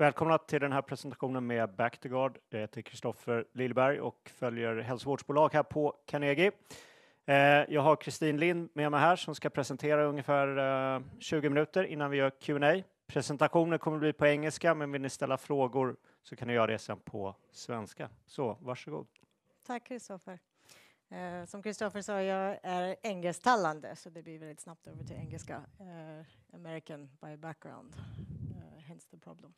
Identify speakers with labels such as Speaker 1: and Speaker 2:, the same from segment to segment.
Speaker 1: Välkomna till den här presentationen med Bactiguard. Jag heter Kristofer Liljeberg och följer hälsovårdsbolag här på Carnegie. Jag har Kristin Lind med mig här som ska presentera ungefär 20 minuter innan vi gör Q&A. Presentationen kommer att bli på engelska, men vill ni ställa frågor så kan ni göra det sen på svenska. Så, varsågod.
Speaker 2: Tack Kristofer. Som Kristofer sa, jag är engelsktalande så det blir väldigt snabbt över till engelska. American by background, hence the problem.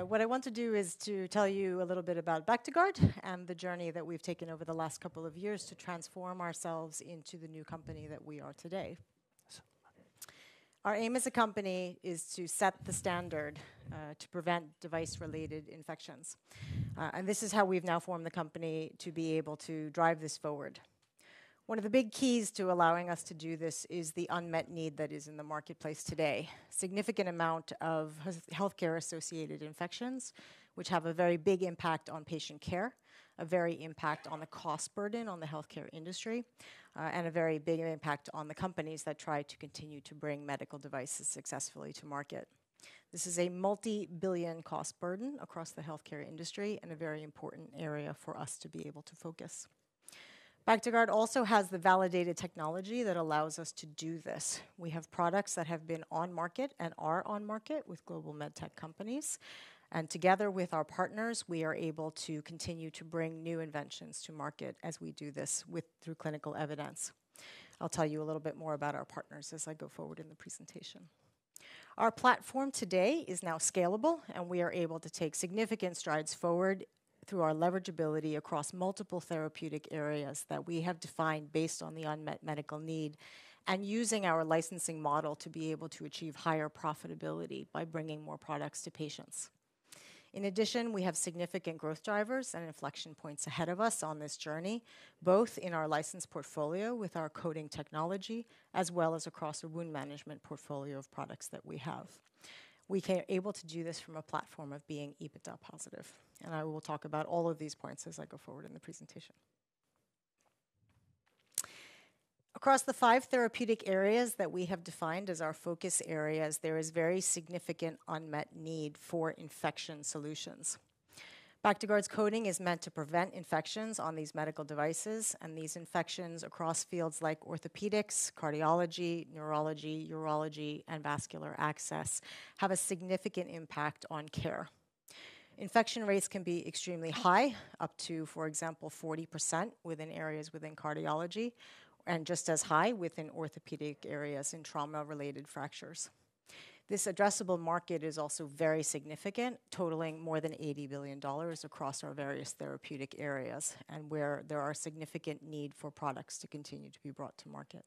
Speaker 2: What I want to do is to tell you a little bit about Bactiguard and the journey that we've taken over the last couple of years to transform ourselves into the new company that we are today. Our aim as a company is to set the standard to prevent device-related infections. And this is how we've now formed the company to be able to drive this forward. One of the big keys to allowing us to do this is the unmet need that is in the marketplace today. Significant amount of healthcare-associated infections, which have a very big impact on patient care, a very impact on the cost burden on the healthcare industry, and a very big impact on the companies that try to continue to bring medical devices successfully to market. This is a multi-billion cost burden across the healthcare industry and a very important area for us to be able to focus. Bactiguard also has the validated technology that allows us to do this. We have products that have been on market and are on market with global medtech companies. And together with our partners, we are able to continue to bring new inventions to market as we do this through clinical evidence. I'll tell you a little bit more about our partners as I go forward in the presentation. Our platform today is now scalable, and we are able to take significant strides forward through our leverageability across multiple therapeutic areas that we have defined based on the unmet medical need, and using our licensing model to be able to achieve higher profitability by bringing more products to patients. In addition, we have significant growth drivers and inflection points ahead of us on this journey, both in our license portfolio with our coating technology, as well as across a wound management portfolio of products that we have. We are able to do this from a platform of being EBITDA positive. And I will talk about all of these points as I go forward in the presentation. Across the 5 therapeutic areas that we have defined as our focus areas, there is very significant unmet need for infection solutions. Bactiguard's coating is meant to prevent infections on these medical devices, and these infections across fields like orthopedics, cardiology, neurology, urology, and vascular access have a significant impact on care. Infection rates can be extremely high, up to, for example, 40% within areas within cardiology, and just as high within orthopedic areas in trauma-related fractures. This addressable market is also very significant, totaling more than $80 billion across our various therapeutic areas, and where there are significant need for products to continue to be brought to market.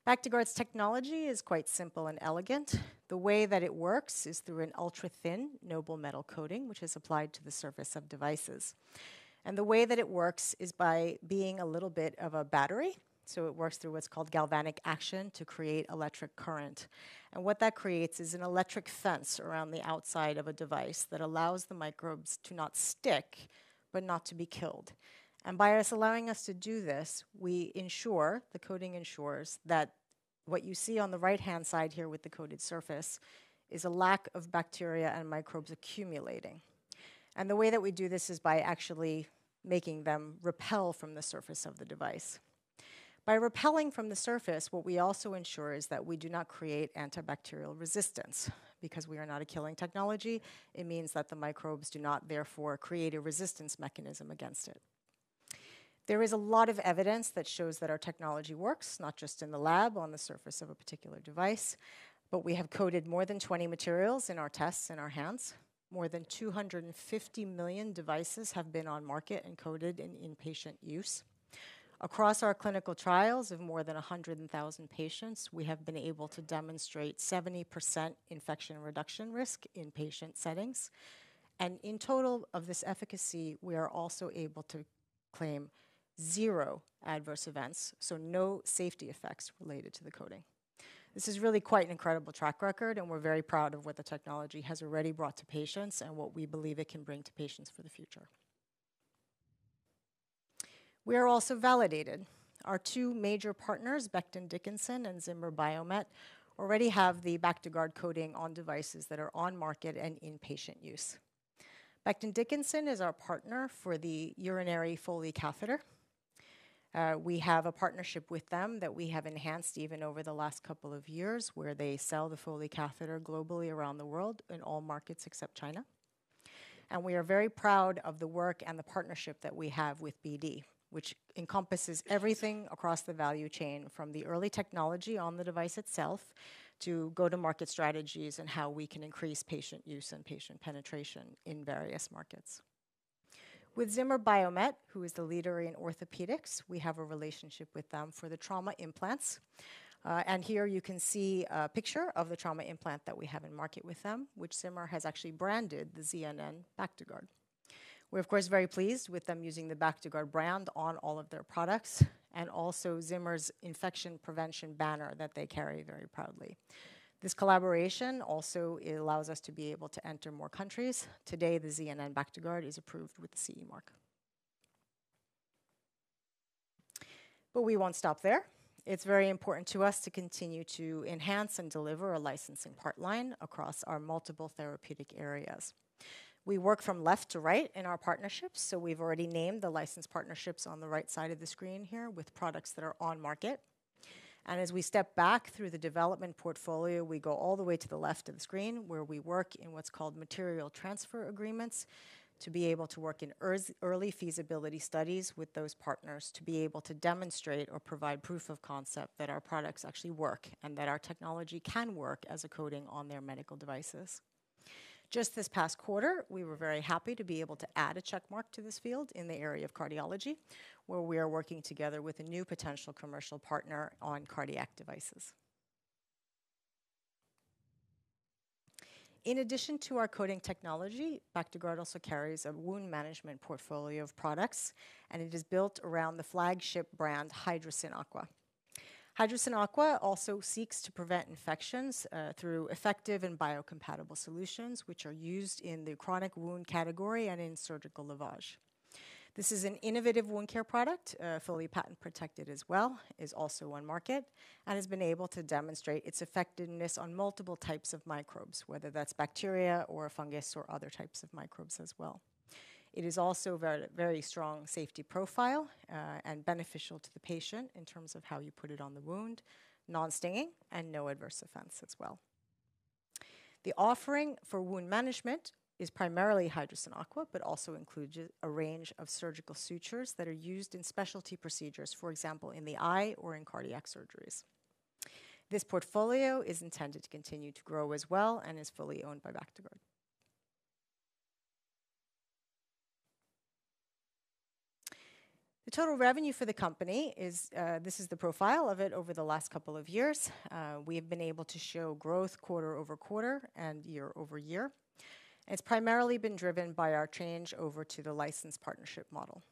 Speaker 2: Bactiguard's technology is quite simple and elegant. The way that it works is through an ultra-thin noble metal coating, which is applied to the surface of devices. And the way that it works is by being a little bit of a battery. So it works through what's called galvanic action to create electric current. And what that creates is an electric fence around the outside of a device that allows the microbes to not stick, but not to be killed. And by us allowing us to do this, the coating ensures that what you see on the right-hand side here with the coated surface is a lack of bacteria and microbes accumulating. And the way that we do this is by actually making them repel from the surface of the device. By repelling from the surface, what we also ensure is that we do not create antibacterial resistance. Because we are not a killing technology, it means that the microbes do not therefore create a resistance mechanism against it. There is a lot of evidence that shows that our technology works, not just in the lab on the surface of a particular device, but we have coated more than 20 materials in our tests in our hands. More than 250 million devices have been on market and coated in inpatient use. Across our clinical trials of more than 100,000 patients, we have been able to demonstrate 70% infection reduction risk in patient settings. And in total of this efficacy, we are also able to claim 0 adverse events, so no safety effects related to the coating. This is really quite an incredible track record, and we're very proud of what the technology has already brought to patients and what we believe it can bring to patients for the future. We are also validated. Our 2 major partners, Becton Dickinson and Zimmer Biomet, already have the Bactiguard coating on devices that are on market and in patient use. Becton Dickinson is our partner for the urinary Foley catheter. We have a partnership with them that we have enhanced even over the last couple of years, where they sell the Foley catheter globally around the world in all markets except China. And we are very proud of the work and the partnership that we have with BD, which encompasses everything across the value chain, from the early technology on the device itself to go-to-market strategies and how we can increase patient use and patient penetration in various markets. With Zimmer Biomet, who is the leader in orthopedics, we have a relationship with them for the trauma implants. And here you can see a picture of the trauma implant that we have in market with them, which Zimmer has actually branded the ZNN Bactiguard. We're, of course, very pleased with them using the Bactiguard brand on all of their products, and also Zimmer's infection prevention banner that they carry very proudly. This collaboration also allows us to be able to enter more countries. Today, the ZNN Bactiguard is approved with the CE mark. But we won't stop there. It's very important to us to continue to enhance and deliver a licensing part line across our multiple therapeutic areas. We work from left to right in our partnerships, so we've already named the license partnerships on the right side of the screen here with products that are on market. And as we step back through the development portfolio, we go all the way to the left of the screen, where we work in what's called material transfer agreements to be able to work in early feasibility studies with those partners to be able to demonstrate or provide proof of concept that our products actually work and that our technology can work as a coating on their medical devices. Just this past quarter, we were very happy to be able to add a check mark to this field in the area of cardiology, where we are working together with a new potential commercial partner on cardiac devices. In addition to our coating technology, Bactiguard also carries a wound management portfolio of products, and it is built around the flagship brand Hydrocyn Aqua. Hydrocyn Aqua also seeks to prevent infections through effective and biocompatible solutions, which are used in the chronic wound category and in surgical lavage. This is an innovative wound care product, fully patent protected as well, is also on market, and has been able to demonstrate its effectiveness on multiple types of microbes, whether that's bacteria or fungus or other types of microbes as well. It is also very, very strong safety profile and beneficial to the patient in terms of how you put it on the wound, non-stinging, and no adverse effects as well. The offering for wound management is primarily Hydrocyn Aqua, but also includes a range of surgical sutures that are used in specialty procedures, for example, in the eye or in cardiac surgeries. This portfolio is intended to continue to grow as well and is fully owned by Bactiguard. The total revenue for the company is, this is the profile of it over the last couple of years. We have been able to show growth quarter over quarter and year over year. It's primarily been driven by our change over to the license partnership model.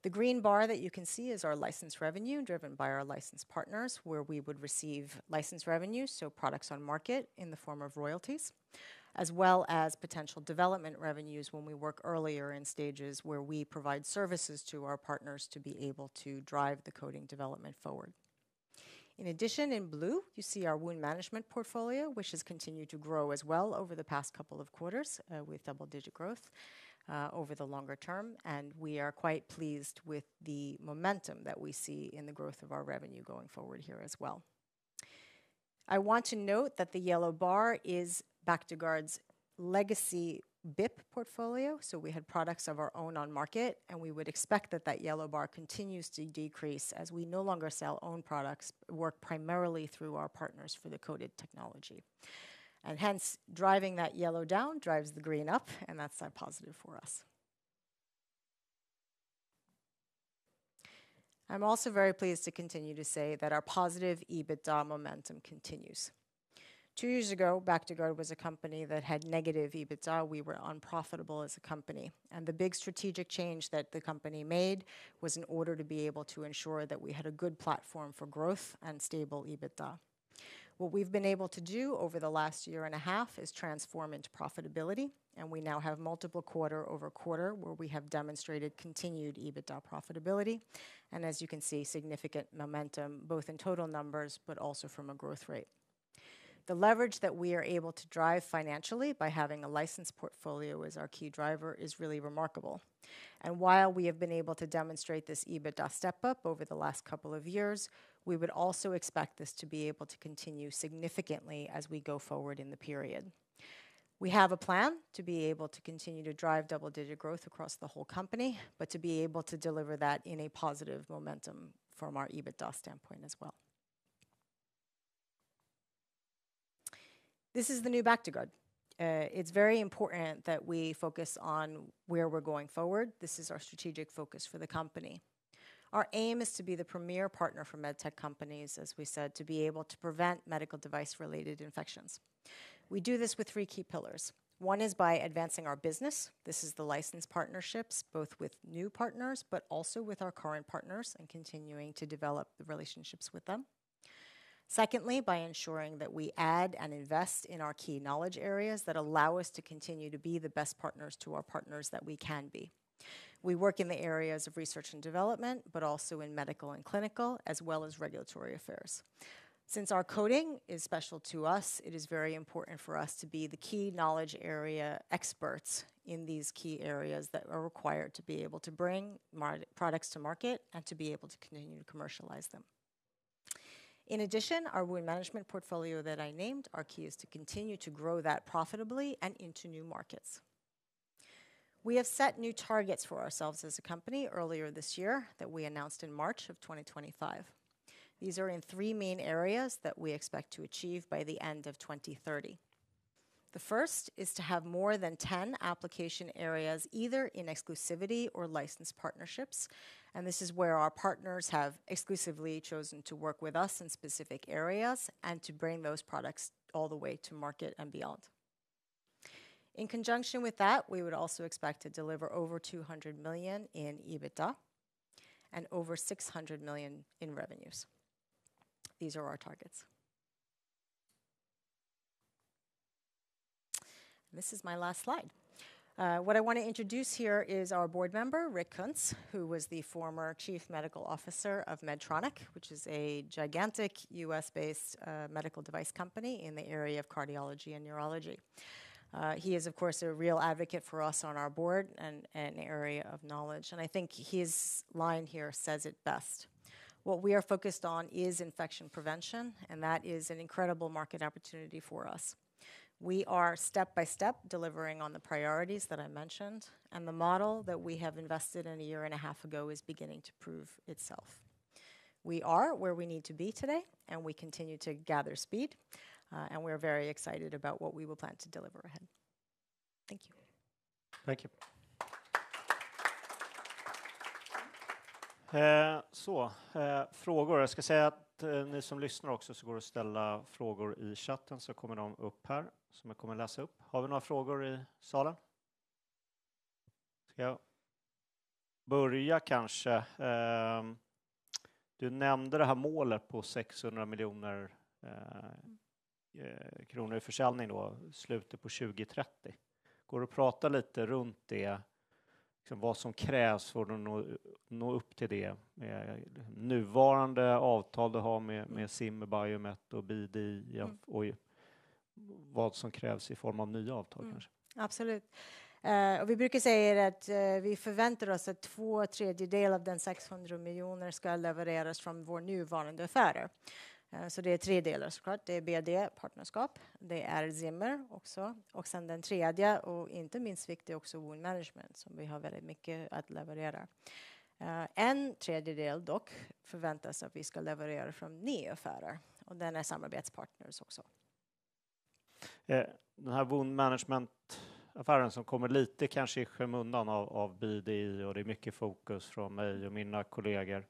Speaker 2: The green bar that you can see is our license revenue driven by our license partners, where we would receive license revenue, so products on market in the form of royalties, as well as potential development revenues when we work earlier in stages where we provide services to our partners to be able to drive the coating development forward. In addition, in blue, you see our wound management portfolio, which has continued to grow as well over the past couple of quarters with double-digit growth over the longer term, and we are quite pleased with the momentum that we see in the growth of our revenue going forward here as well. I want to note that the yellow bar is Bactiguard's legacy BIP portfolio, so we had products of our own on market, and we would expect that that yellow bar continues to decrease as we no longer sell own products, work primarily through our partners for the coated technology. And hence, driving that yellow down drives the green up, and that's a positive for us. I'm also very pleased to continue to say that our positive EBITDA momentum continues. 2 years ago, Bactiguard was a company that had negative EBITDA. We were unprofitable as a company. And the big strategic change that the company made was in order to be able to ensure that we had a good platform for growth and stable EBITDA. What we've been able to do over the last year and a half is transform into profitability, and we now have multiple quarter over quarter where we have demonstrated continued EBITDA profitability, and as you can see, significant momentum both in total numbers but also from a growth rate. The leverage that we are able to drive financially by having a licensed portfolio as our key driver is really remarkable. And while we have been able to demonstrate this EBITDA step up over the last couple of years, we would also expect this to be able to continue significantly as we go forward in the period. We have a plan to be able to continue to drive double-digit growth across the whole company, but to be able to deliver that in a positive momentum from our EBITDA standpoint as well. This is the new Bactiguard. It's very important that we focus on where we're going forward. This is our strategic focus for the company. Our aim is to be the premier partner for medtech companies, as we said, to be able to prevent medical device-related infections. We do this with 3 key pillars. One is by advancing our business. This is the license partnerships, both with new partners, but also with our current partners and continuing to develop the relationships with them. Secondly, by ensuring that we add and invest in our key knowledge areas that allow us to continue to be the best partners to our partners that we can be. We work in the areas of research and development, but also in medical and clinical, as well as regulatory affairs. Since our coding is special to us, it is very important for us to be the key knowledge area experts in these key areas that are required to be able to bring products to market and to be able to continue to commercialize them. In addition, our wound management portfolio that I named, our key is to continue to grow that profitably and into new markets. We have set new targets for ourselves as a company earlier this year that we announced in March of 2025. These are in 3 main areas that we expect to achieve by the end of 2030. The first is to have more than 10 application areas, either in exclusivity or license partnerships. And this is where our partners have exclusively chosen to work with us in specific areas and to bring those products all the way to market and beyond. In conjunction with that, we would also expect to deliver over 200 million in EBITDA and over 600 million in revenues. These are our targets. This is my last slide. What I want to introduce here is our board member, Rick Kuntz, who was the former chief medical officer of Medtronic, which is a gigantic US-based medical device company in the area of cardiology and neurology. He is, of course, a real advocate for us on our board and an area of knowledge. And I think his line here says it best. What we are focused on is infection prevention, and that is an incredible market opportunity for us. We are step by step delivering on the priorities that I mentioned, and the model that we have invested in 1.5 years ago is beginning to prove itself. We are where we need to be today, and we continue to gather speed, and we're very excited about what we will plan to deliver ahead. Thank you.
Speaker 1: Thank you. Frågor. Jag ska säga att ni som lyssnar också så går att ställa frågor i chatten, så kommer de upp här som jag kommer läsa upp. Har vi några frågor i salen? Ska jag börja kanske? Du nämnde det här målet på 600 miljoner kronor i försäljning då, slutet på 2030. Går det att prata lite runt det? Vad som krävs för att nå upp till det med nuvarande avtal du har med Zimmer Biomet och BD och vad som krävs i form av nya avtal kanske?
Speaker 2: Absolut. Och vi brukar säga att vi förväntar oss att 2/3 av den 600 miljoner ska levereras från vår nuvarande affärer. Så det är 3 delar såklart. Det är BD, partnerskap. Det är Zimmer också. Och sen den tredje och inte minst viktig också wound management som vi har väldigt mycket att leverera. En tredjedel dock förväntas att vi ska leverera från nya affärer. Och den är samarbetspartners också.
Speaker 1: Den här wound management-affären som kommer lite kanske i skymundan av BD och det är mycket fokus från mig och mina kollegor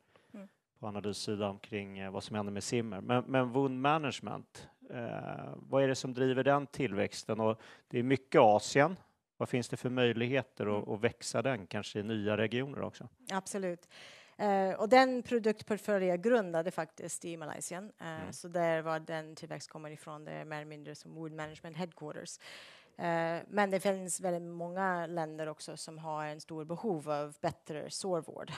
Speaker 1: på analyssidan kring vad som händer med Zimmer. Men wound management, vad är det som driver den tillväxten? Och det är mycket Asien. Vad finns det för möjligheter att växa den kanske i nya regioner också?
Speaker 2: Absolut. Och den produktportföljen grundade faktiskt i Malaysia. Så där var den tillväxt kommer ifrån. Det är mer eller mindre som wound management headquarters. Men det finns väldigt många länder också som har en stor behov av bättre sårvård.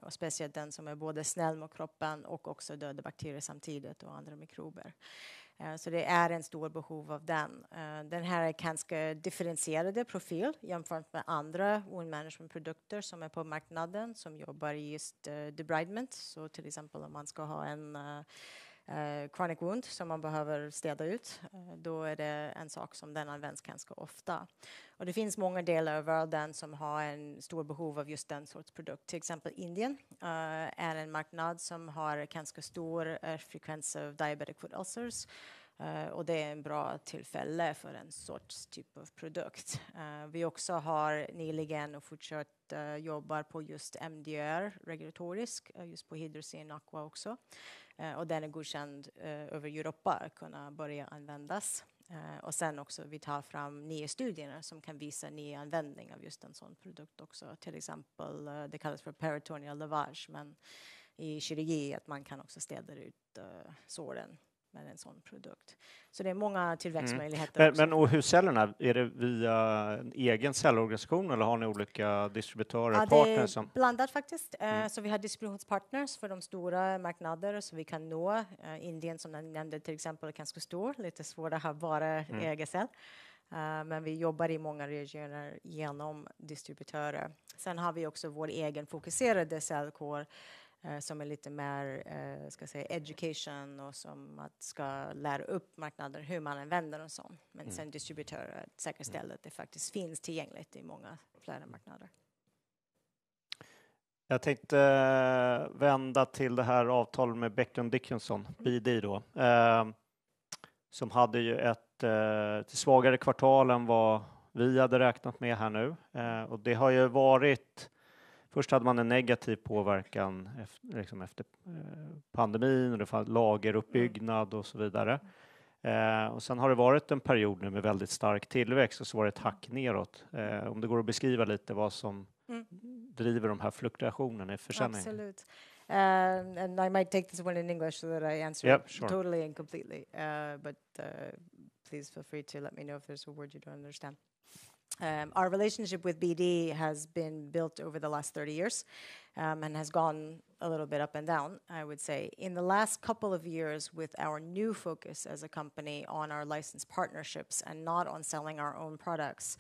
Speaker 2: Och speciellt den som är både snäll mot kroppen och också döda bakterier samtidigt och andra mikrober. Så det är en stor behov av den. Den här är ganska differentierade profil jämfört med andra wound management-produkter som är på marknaden som jobbar i just debridement. Så till exempel om man ska ha en chronic wound som man behöver städa ut, då är det en sak som den används ganska ofta. Och det finns många delar av världen som har en stor behov av just den sorts produkt. Till exempel Indien är en marknad som har ganska stor frekvens av diabetic foot ulcers. Och det är en bra tillfälle för en sorts typ av produkt. Vi också har nyligen och fortsatt jobbar på just MDR regulatoriskt, just på hydrocin aqua också. Och den är godkänd över Europa att kunna börja användas. Och sen också vi tar fram nya studier som kan visa ny användning av just en sån produkt också. Till exempel, det kallas för peritoneal lavage, men i kirurgi att man kan också städa ut såren med en sån produkt. Så det är många tillväxtmöjligheter.
Speaker 1: Men och hur säljer ni? Är det via en egen säljorganisation eller har ni olika distributörer, partners?
Speaker 2: Det är blandat faktiskt. Så vi har distributionspartners för de stora marknader så vi kan nå. Indien som jag nämnde till exempel är ganska stor. Lite svårt att ha bara egen sälj. Men vi jobbar i många regioner genom distributörer. Sen har vi också vår egen fokuserade säljkår som är lite mer ska säga education och som att ska lära upp marknaden hur man använder en sån. Men sen distributörer säkerställer att det faktiskt finns tillgängligt i många flera marknader.
Speaker 1: Jag tänkte vända till det här avtalet med Becton Dickinson, BD då, som hade ju ett svagare kvartal än vad vi hade räknat med här nu. Och det har ju varit, först hade man en negativ påverkan efter pandemin och det fanns lageruppbyggnad och så vidare. Och sen har det varit en period nu med väldigt stark tillväxt och så var det ett hack neråt. Om det går att beskriva lite vad som driver de här fluktuationerna i försäljningen.
Speaker 2: Absolut. And I might take this one in English so that I answer it totally and completely. But please feel free to let me know if there's a word you don't understand. Our relationship with BD has been built over the last 30 years and has gone a little bit up and down, I would say. In the last couple of years, with our new focus as a company on our licensed partnerships and not on selling our own products,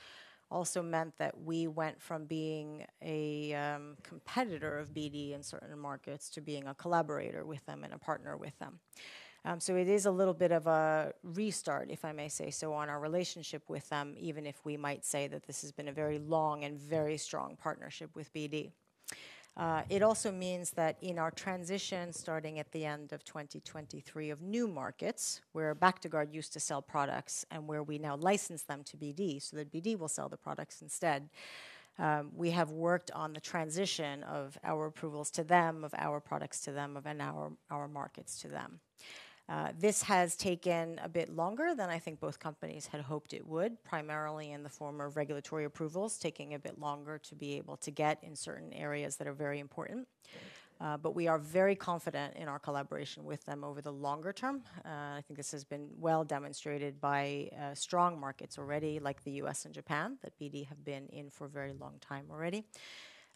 Speaker 2: also meant that we went from being a competitor of BD in certain markets to being a collaborator with them and a partner with them. So it is a little bit of a restart, if I may say so, on our relationship with them, even if we might say that this has been a very long and very strong partnership with BD. It also means that in our transition starting at the end of 2023 of new markets, where Bactiguard used to sell products and where we now license them to BD so that BD will sell the products instead, we have worked on the transition of our approvals to them, of our products to them, and our markets to them. This has taken a bit longer than I think both companies had hoped it would, primarily in the form of regulatory approvals, taking a bit longer to be able to get in certain areas that are very important. But we are very confident in our collaboration with them over the longer term. I think this has been well demonstrated by strong markets already, like the US and Japan, that BD have been in for a very long time already.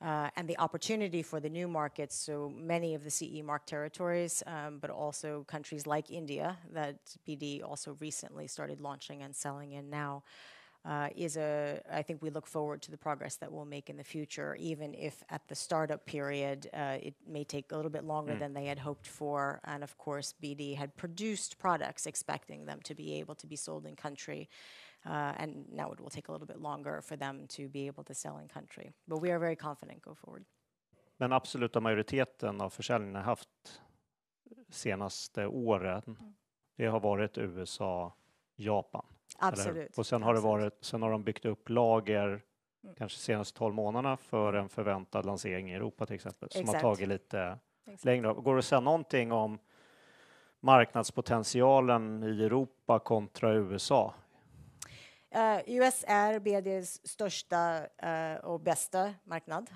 Speaker 2: And the opportunity for the new markets, so many of the CE mark territories, but also countries like India that BD also recently started launching and selling in now, I think we look forward to the progress that we'll make in the future, even if at the startup period it may take a little bit longer than they had hoped for. And of course, BD had produced products expecting them to be able to be sold in country. And now it will take a little bit longer for them to be able to sell in country. But we are very confident go forward.
Speaker 1: Men absoluta majoriteten av försäljningen har haft senaste åren, det har varit USA, Japan.
Speaker 2: Absolut.
Speaker 1: Och sen har de byggt upp lager kanske senaste 12 månaderna för en förväntad lansering i Europa till exempel. Som har tagit lite längre. Går det att säga någonting om marknadspotentialen i Europa kontra USA?
Speaker 2: US är BDs största och bästa marknad.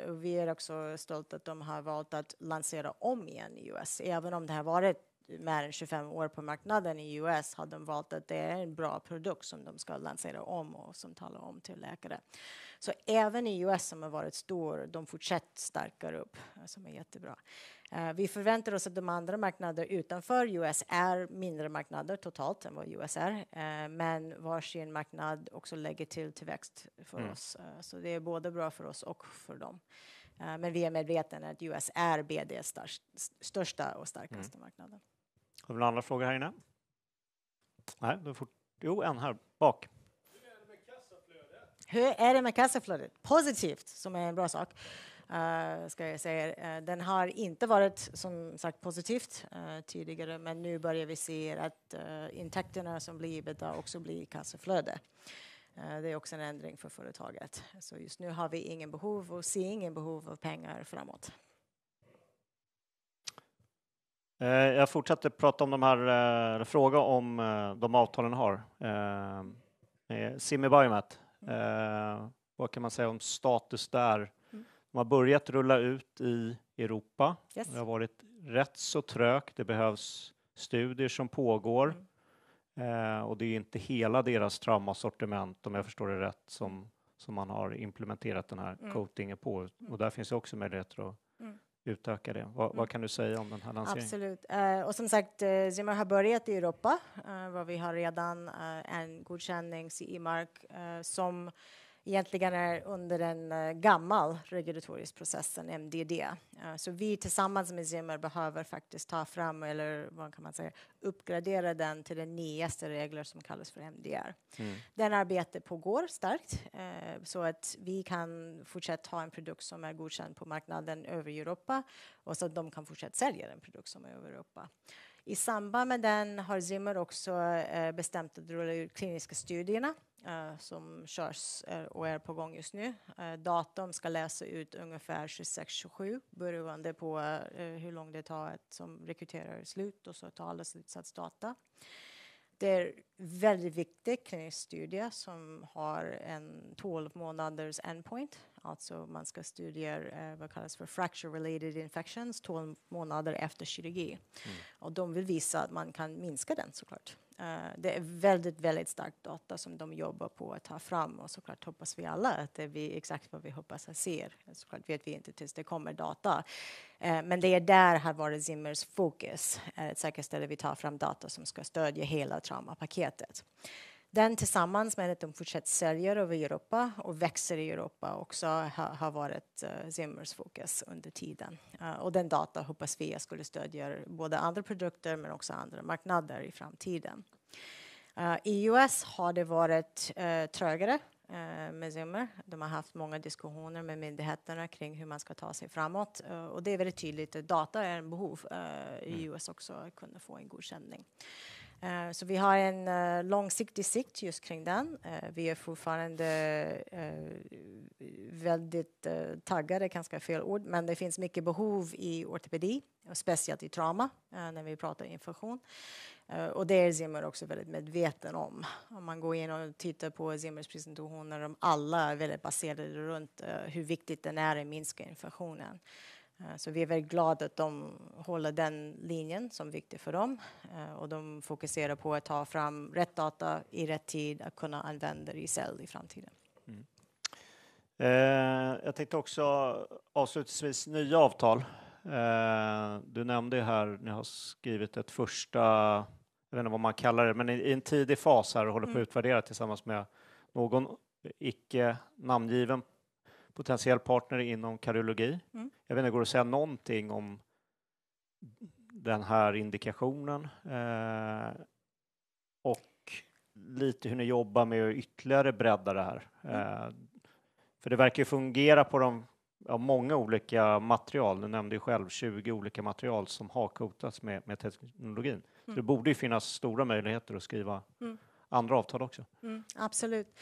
Speaker 2: Och vi är också stolta att de har valt att lansera om igen i US. Även om det har varit mer än 25 år på marknaden i US har de valt att det är en bra produkt som de ska lansera om och som talar om till läkare. Så även i US som har varit stor, de fortsätter starkare upp, som är jättebra. Vi förväntar oss att de andra marknader utanför US är mindre marknader totalt än vad US är. Men varsin marknad också lägger till tillväxt för oss. Så det är både bra för oss och för dem. Men vi är medvetna att US är BD:s största och starkaste marknaden.
Speaker 1: Har vi några andra frågor här inne? Nej, en här bak.
Speaker 2: Hur är det med kassaflödet? Positivt, som är en bra sak. Ska jag säga. Den har inte varit som sagt positivt tidigare, men nu börjar vi se att intäkterna som blir EBITDA också blir kassaflöde. Det är också en ändring för företaget. Så just nu har vi ingen behov och ser ingen behov av pengar framåt.
Speaker 1: Jag fortsätter prata om de här, fråga om de avtalen har. Zimmer Biomet, vad kan man säga om status där? De har börjat rulla ut i Europa.
Speaker 2: Yes.
Speaker 1: Det har varit rätt så trögt. Det behövs studier som pågår. Och det är inte hela deras traumasortiment, om jag förstår det rätt, som man har implementerat den här coatingen på. Och där finns också möjligheter att utöka det. Vad kan du säga om den här lanseringen?
Speaker 2: Absolut. Och som sagt, Zimmer har börjat i Europa. Var vi har redan en godkänning CE-mark som egentligen är under en gammal regulatorisk process, en MDD. Så vi tillsammans med Zimmer behöver faktiskt ta fram, eller vad kan man säga, uppgradera den till den nyaste regler som kallas för MDR. Den arbete pågår starkt så att vi kan fortsätta ha en produkt som är godkänd på marknaden över Europa och så att de kan fortsätta sälja en produkt som är över Europa. I samband med den har Zimmer också bestämt att rulla ut kliniska studierna som körs och är på gång just nu. Datum ska läsa ut ungefär 26-27 beroende på hur lång det tar att som rekryterar slut och så tar alla slutsatsdata. Det är väldigt viktig klinisk studie som har en 12 månaders endpoint. Alltså man ska studiera vad kallas för fracture related infections 12 månader efter kirurgi. Och de vill visa att man kan minska den såklart. Det är väldigt, väldigt starkt data som de jobbar på att ta fram och såklart hoppas vi alla att det blir exakt vad vi hoppas att ser. Såklart vet vi inte tills det kommer data. Men det är där har varit Zimmers fokus. Att säkerställa att vi tar fram data som ska stödja hela traumapaketet. Den tillsammans med att de fortsätter sälja över Europa och växer i Europa också har varit Zimmers fokus under tiden. Och den data hoppas vi skulle stödja både andra produkter men också andra marknader i framtiden. I US har det varit trögare med Zimmer. De har haft många diskussioner med myndigheterna kring hur man ska ta sig framåt. Och det är väldigt tydligt att data är en behov i US också att kunna få en godkänning. Så vi har en långsiktig sikt just kring den. Vi är fortfarande väldigt taggade, ganska fel ord, men det finns mycket behov i ortopedi, och speciellt i trauma när vi pratar infektion. Och det är Zimmer också väldigt medveten om. Om man går in och tittar på Zimmers presentationer, de alla är väldigt baserade runt hur viktigt den är att minska infektionen. Så vi är väldigt glada att de håller den linjen som är viktig för dem. Och de fokuserar på att ta fram rätt data i rätt tid att kunna använda det i cell i framtiden.
Speaker 1: Jag tänkte också avslutningsvis nya avtal. Du nämnde här, ni har skrivit ett första, jag vet inte vad man kallar det, men i en tidig fas här och håller på att utvärdera tillsammans med någon icke namngiven potentiell partner inom kardiologi. Jag vet inte, går det att säga någonting om den här indikationen och lite hur ni jobbar med att ytterligare bredda det här. För det verkar ju fungera på många olika material. Du nämnde ju själv 20 olika material som har coatats med teknologin. Så det borde ju finnas stora möjligheter att skriva andra avtal också.
Speaker 2: Absolut.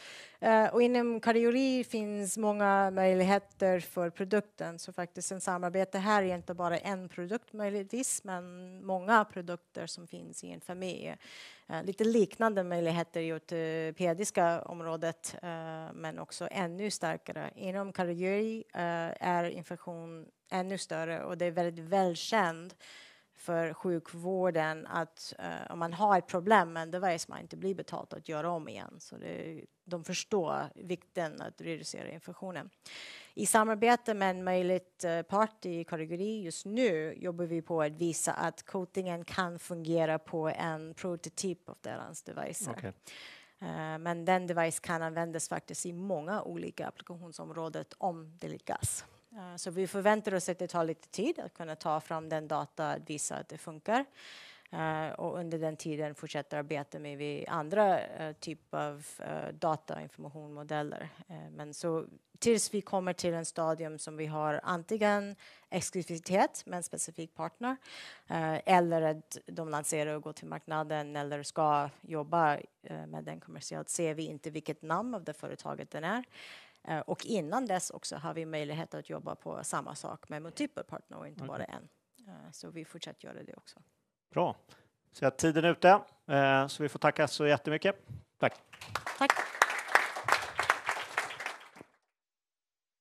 Speaker 2: Och inom kardiologi finns många möjligheter för produkten. Så faktiskt en samarbete här är inte bara en produkt möjligtvis, men många produkter som finns i en familj. Lite liknande möjligheter i ortopediska området, men också ännu starkare. Inom kardiologi är infektion ännu större och det är väldigt välkänd för sjukvården att om man har ett problem med en device man inte blir betalt att göra om igen. Så de förstår vikten att reducera infektionen. I samarbete med en möjligt part i kategori just nu jobbar vi på att visa att coatingen kan fungera på en prototyp av deras device.
Speaker 1: Okay.
Speaker 2: Men den device kan användas faktiskt i många olika applikationsområden om det lyckas. Så vi förväntar oss att det tar lite tid att kunna ta fram den data att visa att det funkar. Och under den tiden fortsätter arbeta med andra typer av datainformationmodeller. Men så tills vi kommer till en stadium som vi har antingen exklusivitet med en specifik partner eller att de lanserar och går till marknaden eller ska jobba med den kommersiellt, ser vi inte vilket namn av det företaget den är. Och innan dess också har vi möjlighet att jobba på samma sak med multipla partner och inte bara en. Så vi fortsätter göra det också.
Speaker 1: Bra. Så tiden är ute. Så vi får tacka så jättemycket. Tack.
Speaker 2: Tack.